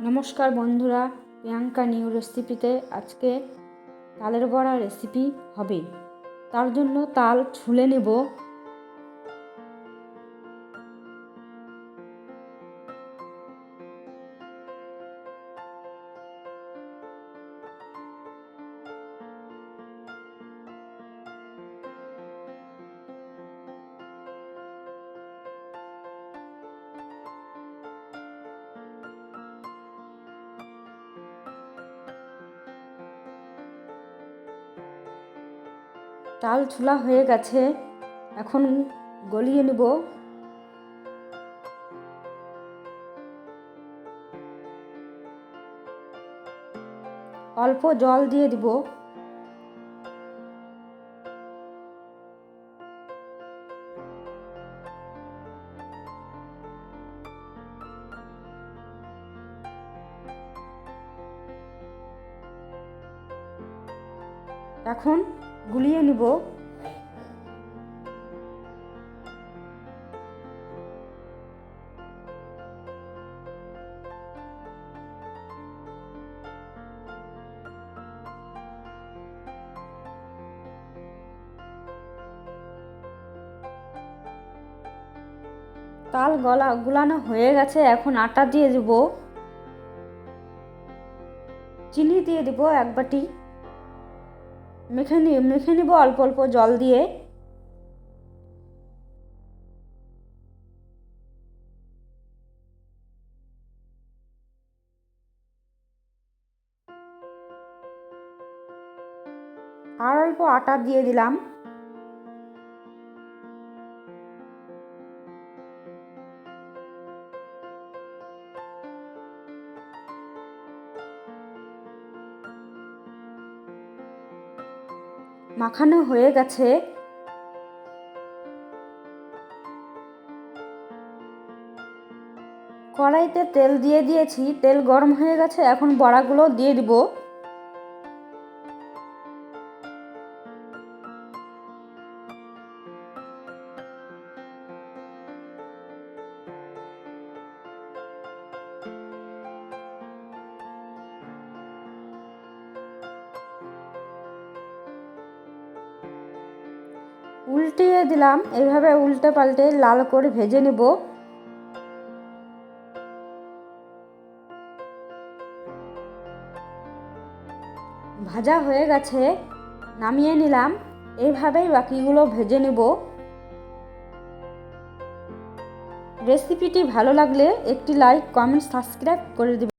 নমস্কার বন্ধুরা, প্রিয়াঙ্কা নিউ রেসিপিতে আজকে তালের বড়া রেসিপি হবে। তার জন্য তাল ছুলে নেব। তাল ছুলা হয়ে গেছে, এখন গলিয়ে নেব। অল্প জল দিয়ে দিব। এখন গুলিয়ে নিব। তাল গুলানো হয়ে গেছে, এখন আটা দিয়ে দেব। চিনি দিয়ে দেব এক বাটি। মেখে নিব অল্প অল্প জল দিয়ে। আর অল্প আটা দিয়ে দিলাম। মাখানো হয়ে গেছে। কড়াইতে তেল দিয়ে দিয়েছি, তেল গরম হয়ে গেছে, এখন বড়াগুলো দিয়ে দিব। উল্টিয়ে দিলাম, এইভাবে উল্টে পাল্টে লাল করে ভেজে নেব। ভাজা হয়ে গেছে, নামিয়ে নিলাম। এইভাবেই বাকিগুলো ভেজে নেব। রেসিপিটি ভালো লাগলে একটি লাইক, কমেন্ট, সাবস্ক্রাইব করে দেবেন।